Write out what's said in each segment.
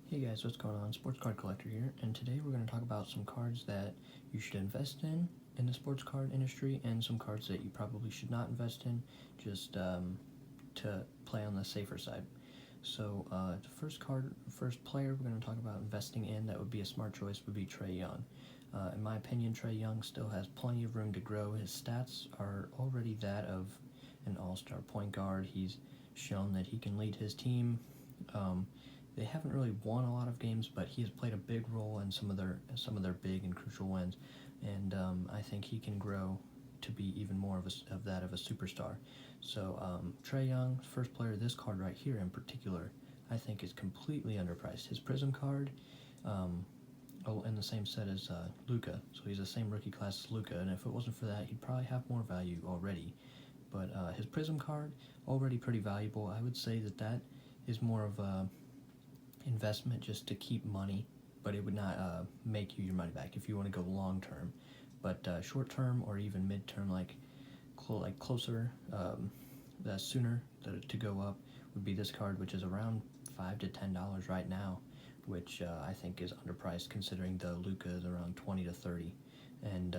Hey guys, what's going on? Sports Card Collector here, and today we're going to talk about some cards that you should invest in the sports card industry, and some cards that you probably should not invest in, just to play on the safer side. So the first player we're going to talk about investing in that would be a smart choice would be Trae Young. In my opinion, Trae Young still has plenty of room to grow. His stats are already that of an all-star point guard. He's shown that he can lead his team. They haven't really won a lot of games, but he has played a big role in some of their big and crucial wins, and I think he can grow to be even more of a superstar. So Trae Young, first player, this card right here in particular, I think is completely underpriced. His Prism card, in the same set as Luka, so he's the same rookie class as Luka, and if it wasn't for that, he'd probably have more value already. But his Prism card, already pretty valuable. I would say that is more of a investment just to keep money, but it would not make you your money back if you want to go long term. But short term or even mid term, like closer, sooner to go up would be this card, which is around $5 to $10 right now, which I think is underpriced considering the Luka is around 20 to 30, and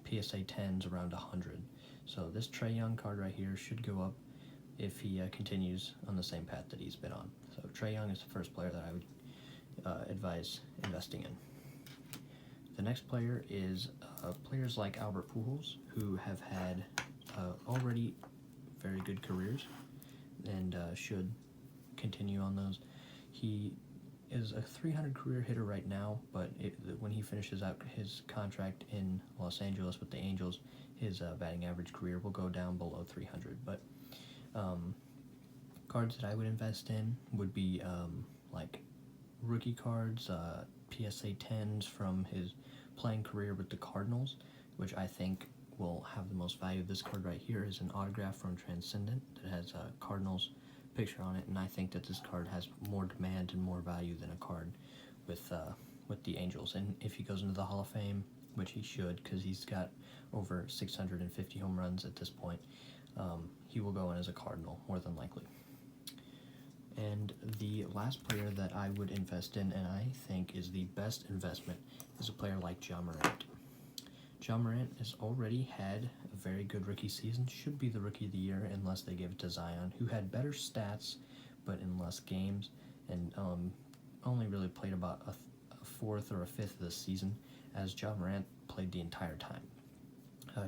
PSA 10's around 100. So this Trae Young card right here should go up if he continues on the same path that he's been on. So Trae Young is the first player that I would advise investing in. The next player is players like Albert Pujols, who have had already very good careers and should continue on those. He is a 300 career hitter right now, but when he finishes out his contract in Los Angeles with the Angels, his batting average career will go down below 300. But cards that I would invest in would be like rookie cards, PSA 10s from his playing career with the Cardinals, which I think will have the most value. This card right here is an autograph from Transcendent that has a Cardinals picture on it, and I think that this card has more demand and more value than a card with the Angels. And if he goes into the Hall of Fame, which he should, because he's got over 650 home runs at this point, he will go in as a Cardinal, more than likely. And the last player that I would invest in, and I think is the best investment, is a player like Ja Morant. Ja Morant has already had a very good rookie season, should be the Rookie of the Year unless they give it to Zion, who had better stats but in less games, and only really played about a fourth or a fifth of the season, as Ja Morant played the entire time.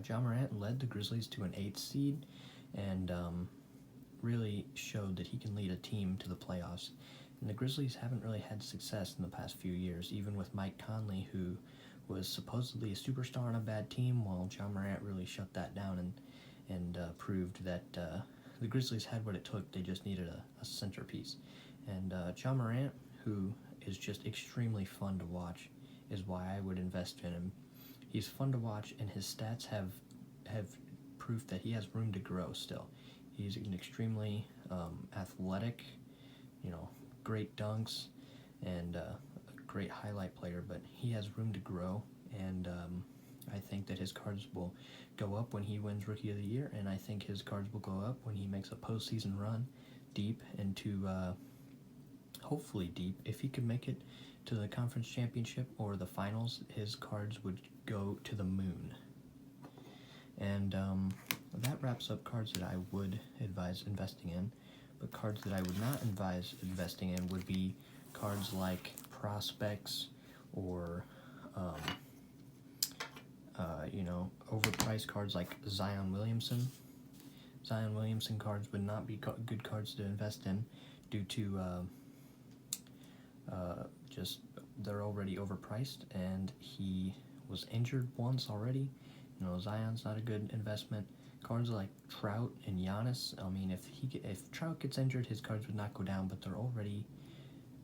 Ja Morant led the Grizzlies to an 8th seed, and really showed that he can lead a team to the playoffs. And the Grizzlies haven't really had success in the past few years, even with Mike Conley, who was supposedly a superstar on a bad team, while Ja Morant really shut that down and proved that the Grizzlies had what it took. They just needed a centerpiece. And Ja Morant, who is just extremely fun to watch, is why I would invest in him. He's fun to watch, and his stats have proof that he has room to grow still. He's an extremely athletic, great dunks, and a great highlight player, but he has room to grow, and I think that his cards will go up when he wins Rookie of the Year, and I think his cards will go up when he makes a postseason run deep into, hopefully deep. If he could make it to the conference championship or the finals, his cards would go to the moon. And that wraps up cards that I would advise investing in. But cards that I would not advise investing in would be cards like prospects or overpriced cards like Zion Williamson. Zion Williamson cards would not be good cards to invest in due to just they're already overpriced, and he was injured once already. Zion's not a good investment. Cards like Trout and Giannis, I mean, if Trout gets injured, his cards would not go down, but they're already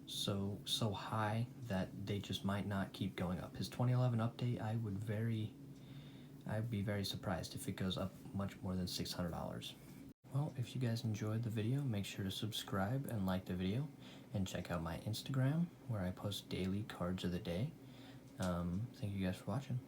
so high that they just might not keep going up. His 2011 update, I'd be very surprised if it goes up much more than $600. Well, if you guys enjoyed the video, make sure to subscribe and like the video, and check out my Instagram, where I post daily cards of the day. Thank you guys for watching.